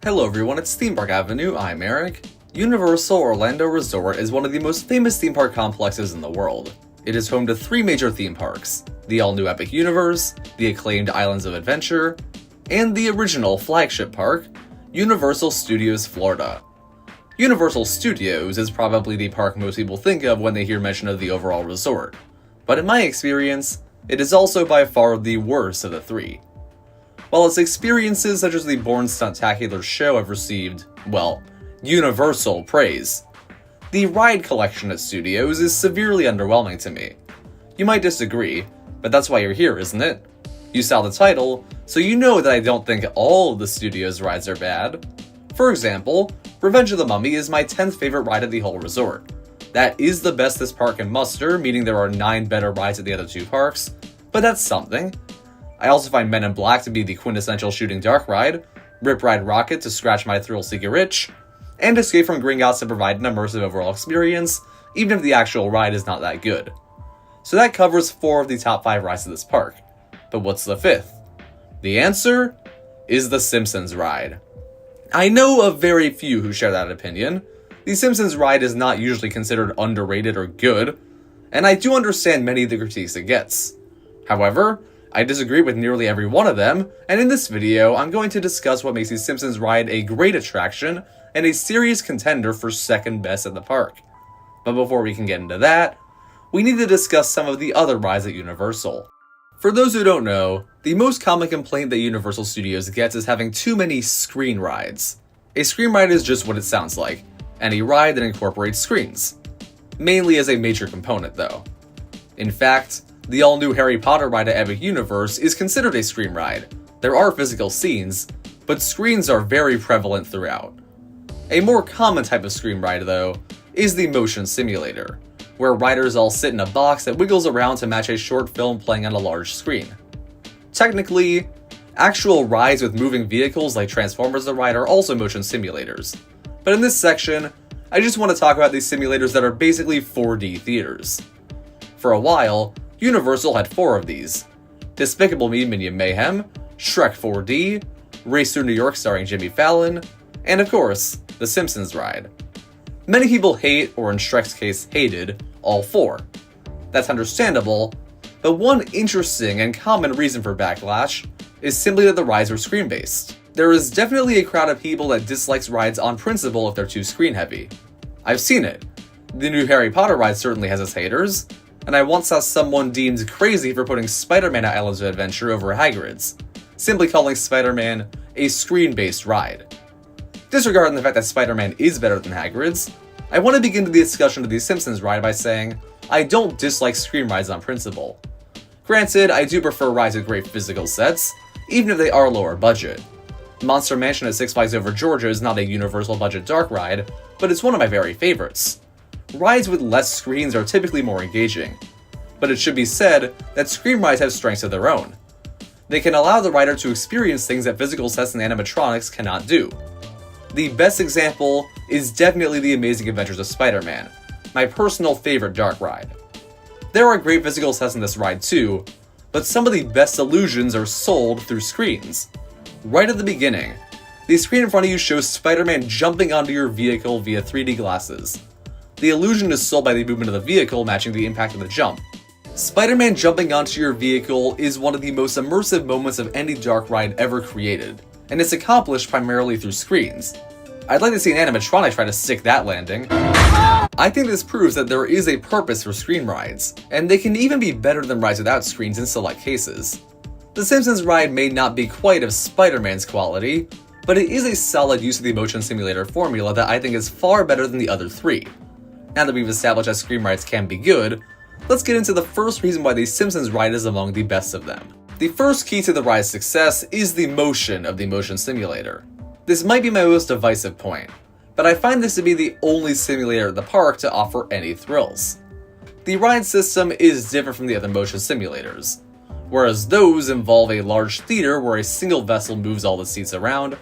Hello everyone, it's Theme Park Avenue, I'm Eric. Universal Orlando Resort is one of the most famous theme park complexes in the world. It is home to three major theme parks: the all-new Epic Universe, the acclaimed Islands of Adventure, and the original flagship park, Universal Studios Florida. Universal Studios is probably the park most people think of when they hear mention of the overall resort, but in my experience, it is also by far the worst of the three. While its experiences such as the Bourne Stuntacular show have received, well, universal praise, the ride collection at Studios is severely underwhelming to me. You might disagree, but that's why you're here, isn't it? You saw the title, so you know that I don't think all of the Studios rides are bad. For example, Revenge of the Mummy is my 10th favorite ride at the whole resort. That is the best this park can muster, meaning there are 9 better rides at the other two parks, but that's something. I also find Men in Black to be the quintessential shooting dark ride, Rip Ride Rocket to scratch my thrill-seeker itch, and Escape from Gringotts to provide an immersive overall experience, even if the actual ride is not that good. So that covers 4 of the top 5 rides of this park. But what's the 5th? The answer is the Simpsons Ride. I know of very few who share that opinion. The Simpsons Ride is not usually considered underrated or good, and I do understand many of the critiques it gets. However, I disagree with nearly every one of them, and in this video, I'm going to discuss what makes the Simpsons Ride a great attraction and a serious contender for second best at the park. But before we can get into that, we need to discuss some of the other rides at Universal. For those who don't know, the most common complaint that Universal Studios gets is having too many screen rides. A screen ride is just what it sounds like, any ride that incorporates screens. Mainly as a major component, though. In fact, the all-new Harry Potter ride at Epic Universe is considered a screen ride. There are physical scenes, but screens are very prevalent throughout. A more common type of screen ride, though, is the motion simulator, where riders all sit in a box that wiggles around to match a short film playing on a large screen. Technically, actual rides with moving vehicles like Transformers the Ride are also motion simulators, but in this section, I just want to talk about these simulators that are basically 4D theaters. For a while, Universal had 4 of these: Despicable Me Minion Mayhem, Shrek 4D, Race Through New York starring Jimmy Fallon, and of course, the Simpsons Ride. Many people hate, or in Shrek's case hated, all 4. That's understandable, but one interesting and common reason for backlash is simply that the rides are screen-based. There is definitely a crowd of people that dislikes rides on principle if they're too screen-heavy. I've seen it. The new Harry Potter ride certainly has its haters, and I once saw someone deemed crazy for putting Spider-Man at Islands of Adventure over Hagrid's, simply calling Spider-Man a screen-based ride. Disregarding the fact that Spider-Man is better than Hagrid's, I want to begin the discussion of the Simpsons Ride by saying I don't dislike screen rides on principle. Granted, I do prefer rides with great physical sets, even if they are lower budget. Monster Mansion at Six Flags Over Georgia is not a Universal budget dark ride, but it's one of my very favorites. Rides with less screens are typically more engaging, but it should be said that screen rides have strengths of their own. They can allow the rider to experience things that physical sets and animatronics cannot do. The best example is definitely The Amazing Adventures of Spider-Man, my personal favorite dark ride. There are great physical sets in this ride too, but some of the best illusions are sold through screens. Right at the beginning, the screen in front of you shows Spider-Man jumping onto your vehicle via 3D glasses. The illusion is sold by the movement of the vehicle matching the impact of the jump. Spider-Man jumping onto your vehicle is one of the most immersive moments of any dark ride ever created, and it's accomplished primarily through screens. I'd like to see an animatronic try to stick that landing. I think this proves that there is a purpose for screen rides, and they can even be better than rides without screens in select cases. The Simpsons Ride may not be quite of Spider-Man's quality, but it is a solid use of the motion simulator formula that I think is far better than the other 3. Now that we've established that screen rides can be good, let's get into the first reason why the Simpsons Ride is among the best of them. The first key to the ride's success is the motion of the motion simulator. This might be my most divisive point, but I find this to be the only simulator at the park to offer any thrills. The ride system is different from the other motion simulators. Whereas those involve a large theater where a single vessel moves all the seats around,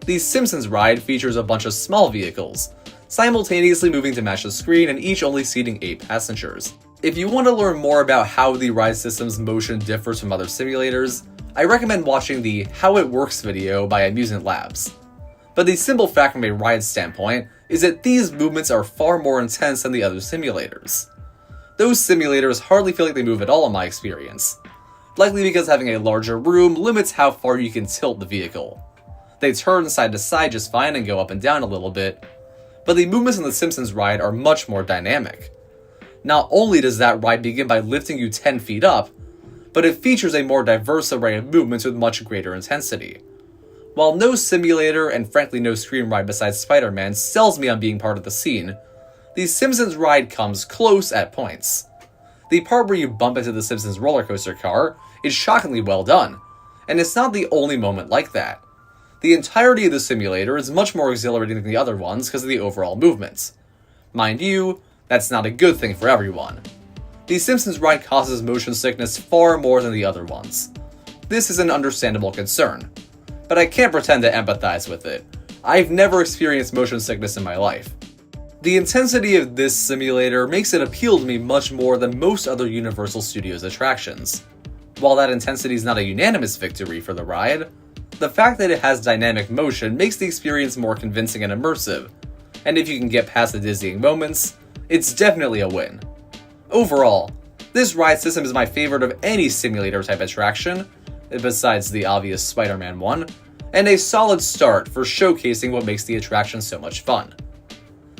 the Simpsons Ride features a bunch of small vehicles, simultaneously moving to match the screen and each only seating 8 passengers. If you want to learn more about how the ride system's motion differs from other simulators, I recommend watching the How It Works video by Amusement Labs. But the simple fact from a ride standpoint is that these movements are far more intense than the other simulators. Those simulators hardly feel like they move at all in my experience, likely because having a larger room limits how far you can tilt the vehicle. They turn side to side just fine and go up and down a little bit, but the movements in the Simpsons Ride are much more dynamic. Not only does that ride begin by lifting you 10 feet up, but it features a more diverse array of movements with much greater intensity. While no simulator, and frankly no screen ride besides Spider-Man, sells me on being part of the scene, the Simpsons Ride comes close at points. The part where you bump into the Simpsons roller coaster car is shockingly well done, and it's not the only moment like that. The entirety of the simulator is much more exhilarating than the other ones because of the overall movements. Mind you, that's not a good thing for everyone. The Simpsons Ride causes motion sickness far more than the other ones. This is an understandable concern, but I can't pretend to empathize with it. I've never experienced motion sickness in my life. The intensity of this simulator makes it appeal to me much more than most other Universal Studios attractions. While that intensity is not a unanimous victory for the ride, the fact that it has dynamic motion makes the experience more convincing and immersive, and if you can get past the dizzying moments, it's definitely a win. Overall, this ride system is my favorite of any simulator type attraction, besides the obvious Spider-Man one, and a solid start for showcasing what makes the attraction so much fun.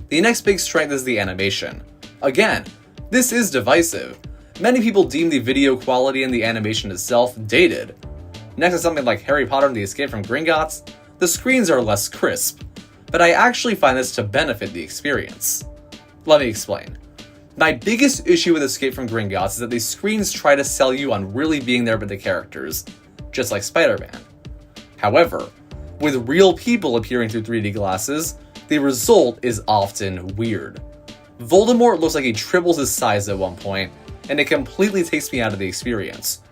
The next big strength is the animation. Again, this is divisive. Many people deem the video quality and the animation itself dated. Next to something like Harry Potter and the Escape from Gringotts, the screens are less crisp, but I actually find this to benefit the experience. Let me explain. My biggest issue with Escape from Gringotts is that the screens try to sell you on really being there with the characters, just like Spider-Man. However, with real people appearing through 3D glasses, the result is often weird. Voldemort looks like he triples his size at one point, and it completely takes me out of the experience.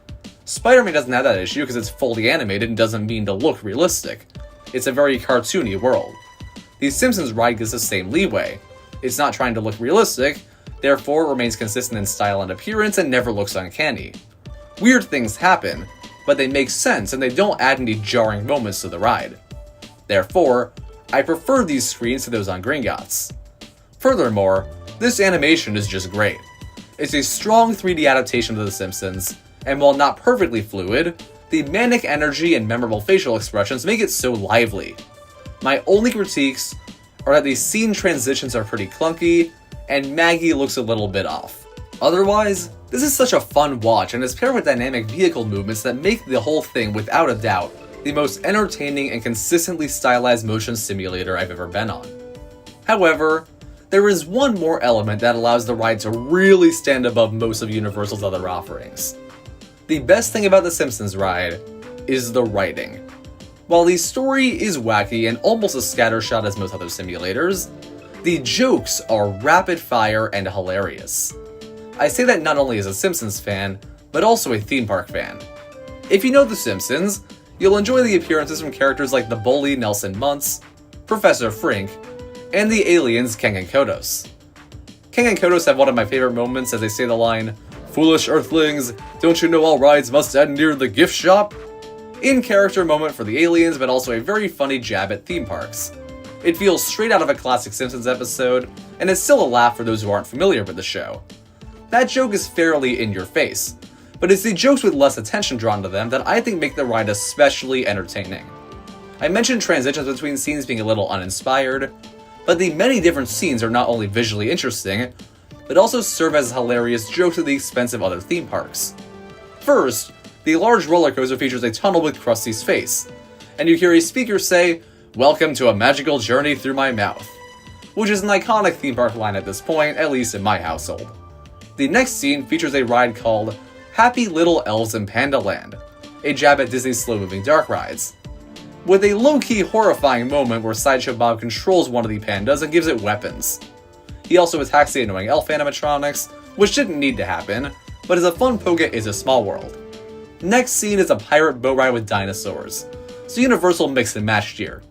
Spider-Man doesn't have that issue because it's fully animated and doesn't mean to look realistic. It's a very cartoony world. The Simpsons Ride gives the same leeway. It's not trying to look realistic, therefore it remains consistent in style and appearance and never looks uncanny. Weird things happen, but they make sense and they don't add any jarring moments to the ride. Therefore, I prefer these screens to those on Gringotts. Furthermore, this animation is just great. It's a strong 3D adaptation of The Simpsons, and while not perfectly fluid, the manic energy and memorable facial expressions make it so lively. My only critiques are that the scene transitions are pretty clunky, and Maggie looks a little bit off. Otherwise, this is such a fun watch and is paired with dynamic vehicle movements that make the whole thing, without a doubt, the most entertaining and consistently stylized motion simulator I've ever been on. However, there is one more element that allows the ride to really stand above most of Universal's other offerings. The best thing about the Simpsons Ride is the writing. While the story is wacky and almost as scattershot as most other simulators, the jokes are rapid fire and hilarious. I say that not only as a Simpsons fan, but also a theme park fan. If you know The Simpsons, you'll enjoy the appearances from characters like the bully Nelson Muntz, Professor Frink, and the aliens Kang and Kodos. Kang and Kodos have one of my favorite moments as they say the line, "Foolish Earthlings, don't you know all rides must end near the gift shop?" In-character moment for the aliens, but also a very funny jab at theme parks. It feels straight out of a classic Simpsons episode, and it's still a laugh for those who aren't familiar with the show. That joke is fairly in your face, but it's the jokes with less attention drawn to them that I think make the ride especially entertaining. I mentioned transitions between scenes being a little uninspired, but the many different scenes are not only visually interesting, but also serve as hilarious jokes at the expense of other theme parks. First, the large roller coaster features a tunnel with Krusty's face, and you hear a speaker say, "Welcome to a magical journey through my mouth," which is an iconic theme park line at this point, at least in my household. The next scene features a ride called Happy Little Elves in Panda Land, a jab at Disney's slow-moving dark rides, with a low-key horrifying moment where Sideshow Bob controls one of the pandas and gives it weapons. He also attacks the annoying elf animatronics, which didn't need to happen, but is a fun poke at Is a Small World. Next scene is a pirate boat ride with dinosaurs, so Universal mixed and matched here.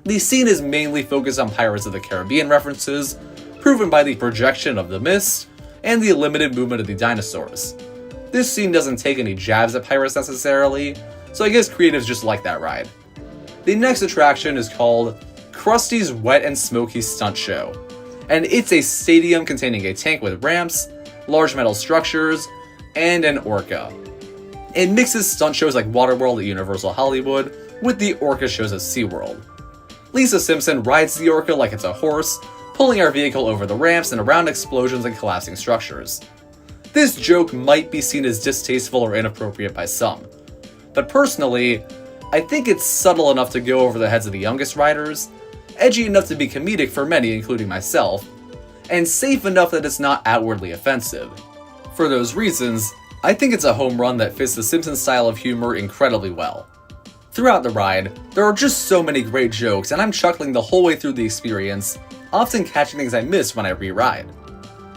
The scene is mainly focused on Pirates of the Caribbean references, proven by the projection of the mist, and the limited movement of the dinosaurs. This scene doesn't take any jabs at pirates necessarily, so I guess creatives just like that ride. The next attraction is called Krusty's Wet and Smoky Stunt Show. And it's a stadium containing a tank with ramps, large metal structures, and an orca. It mixes stunt shows like Waterworld at Universal Hollywood with the orca shows at SeaWorld. Lisa Simpson rides the orca like it's a horse, pulling our vehicle over the ramps and around explosions and collapsing structures. This joke might be seen as distasteful or inappropriate by some, but personally, I think it's subtle enough to go over the heads of the youngest riders, edgy enough to be comedic for many, including myself, and safe enough that it's not outwardly offensive. For those reasons, I think it's a home run that fits the Simpsons style of humor incredibly well. Throughout the ride, there are just so many great jokes, and I'm chuckling the whole way through the experience, often catching things I miss when I re-ride.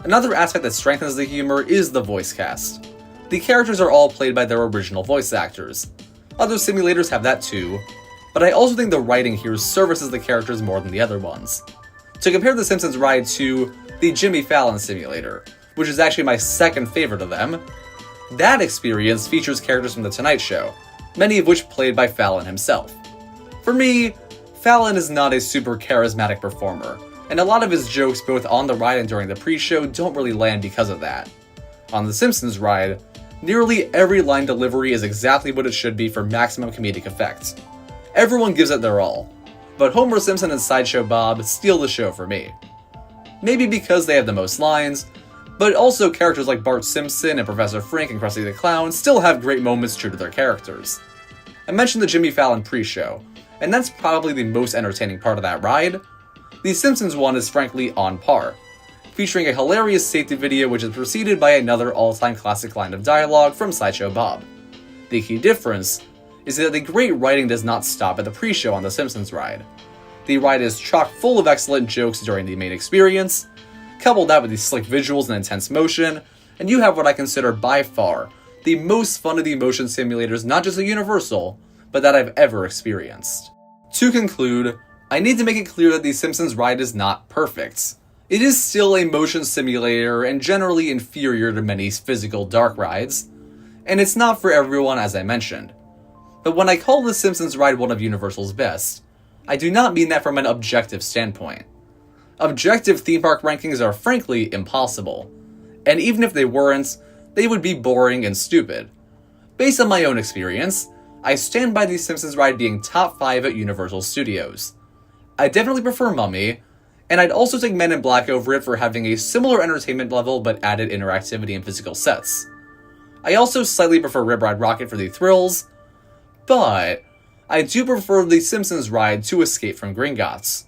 Another aspect that strengthens the humor is the voice cast. The characters are all played by their original voice actors. Other simulators have that too, but I also think the writing here services the characters more than the other ones. To compare the Simpsons Ride to the Jimmy Fallon simulator, which is actually my second favorite of them, that experience features characters from The Tonight Show, many of which played by Fallon himself. For me, Fallon is not a super charismatic performer, and a lot of his jokes both on the ride and during the pre-show don't really land because of that. On The Simpsons Ride, nearly every line delivery is exactly what it should be for maximum comedic effect. Everyone gives it their all, but Homer Simpson and Sideshow Bob steal the show for me. Maybe because they have the most lines, but also characters like Bart Simpson and Professor Frink and Krusty the Clown still have great moments true to their characters. I mentioned the Jimmy Fallon pre-show, and that's probably the most entertaining part of that ride. The Simpsons one is frankly on par, featuring a hilarious safety video which is preceded by another all-time classic line of dialogue from Sideshow Bob. The key difference is that the great writing does not stop at the pre-show on The Simpsons Ride. The ride is chock full of excellent jokes during the main experience. Couple that with the slick visuals and intense motion, and you have what I consider by far the most fun of the motion simulators not just at Universal, but that I've ever experienced. To conclude, I need to make it clear that the Simpsons Ride is not perfect. It is still a motion simulator and generally inferior to many physical dark rides, and it's not for everyone as I mentioned. But when I call the Simpsons Ride one of Universal's best, I do not mean that from an objective standpoint. Objective theme park rankings are frankly impossible, and even if they weren't, they would be boring and stupid. Based on my own experience, I stand by the Simpsons Ride being top 5 at Universal Studios. I definitely prefer Mummy, and I'd also take Men in Black over it for having a similar entertainment level but added interactivity and physical sets. I also slightly prefer Rip Ride Rockit for the thrills, but I do prefer the Simpsons Ride to Escape from Gringotts.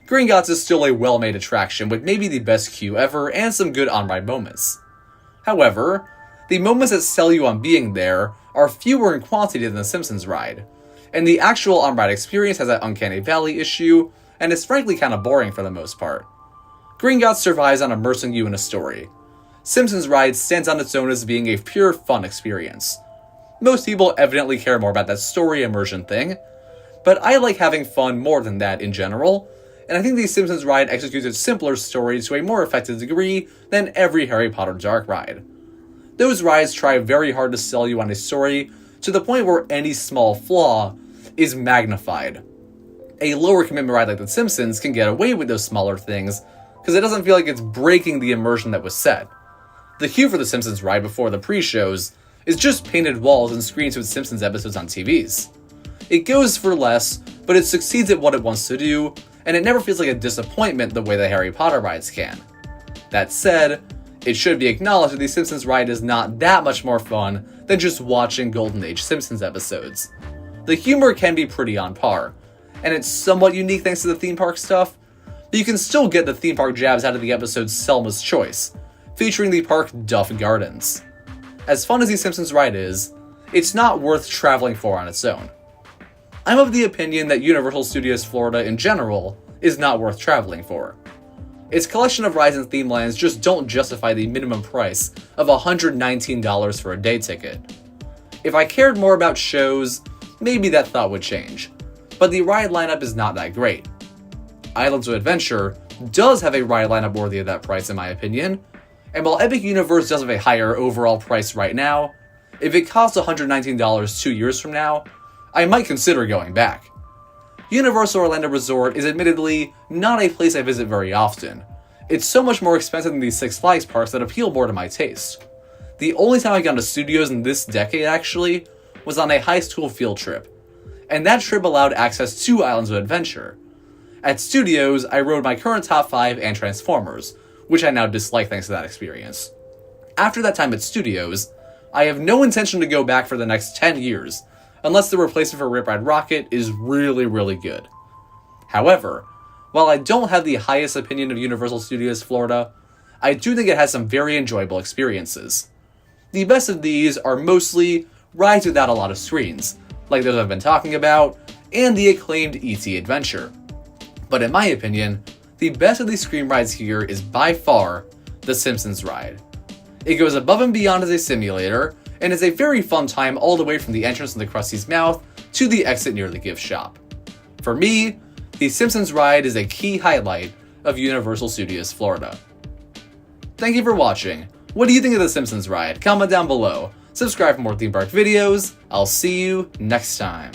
Gringotts is still a well-made attraction with maybe the best queue ever and some good on-ride moments. However, the moments that sell you on being there are fewer in quantity than the Simpsons Ride, and the actual on-ride experience has that uncanny valley issue, and is frankly kind of boring for the most part. Gringotts survives on immersing you in a story. Simpsons Ride stands on its own as being a pure fun experience. Most people evidently care more about that story immersion thing, but I like having fun more than that in general, and I think the Simpsons Ride executes its simpler story to a more effective degree than every Harry Potter dark ride. Those rides try very hard to sell you on a story to the point where any small flaw is magnified. A lower commitment ride like The Simpsons can get away with those smaller things because it doesn't feel like it's breaking the immersion that was set. The queue for The Simpsons Ride before the pre-shows is just painted walls and screens with Simpsons episodes on TVs. It goes for less, but it succeeds at what it wants to do, and it never feels like a disappointment the way the Harry Potter rides can. That said, it should be acknowledged that the Simpsons Ride is not that much more fun than just watching Golden Age Simpsons episodes. The humor can be pretty on par, and it's somewhat unique thanks to the theme park stuff, but you can still get the theme park jabs out of the episode Selma's Choice, featuring the park Duff Gardens. As fun as the Simpsons Ride is, it's not worth traveling for on its own. I'm of the opinion that Universal Studios Florida in general is not worth traveling for. Its collection of rides and theme lands just don't justify the minimum price of $119 for a day ticket. If I cared more about shows, maybe that thought would change, but the ride lineup is not that great. Islands of Adventure does have a ride lineup worthy of that price in my opinion, and while Epic Universe does have a higher overall price right now, if it costs $119 2 years from now, I might consider going back. Universal Orlando Resort is admittedly not a place I visit very often. It's so much more expensive than these Six Flags parks that appeal more to my taste. The only time I got into studios in this decade, actually, was on a high school field trip. And that trip allowed access to Islands of Adventure. At studios, I rode my current top 5 and Transformers, which I now dislike thanks to that experience. After that time at studios, I have no intention to go back for the next 10 years, unless the replacement for Rip Ride Rocket is really, really good. However, while I don't have the highest opinion of Universal Studios Florida, I do think it has some very enjoyable experiences. The best of these are mostly rides without a lot of screens, like those I've been talking about, and the acclaimed E.T. Adventure. But in my opinion, the best of these screen rides here is by far the Simpsons Ride. It goes above and beyond as a simulator, and is a very fun time all the way from the entrance in the Krusty's mouth to the exit near the gift shop. For me, the Simpsons Ride is a key highlight of Universal Studios Florida. Thank you for watching. What do you think of the Simpsons Ride? Comment down below. Subscribe for more theme park videos. I'll see you next time.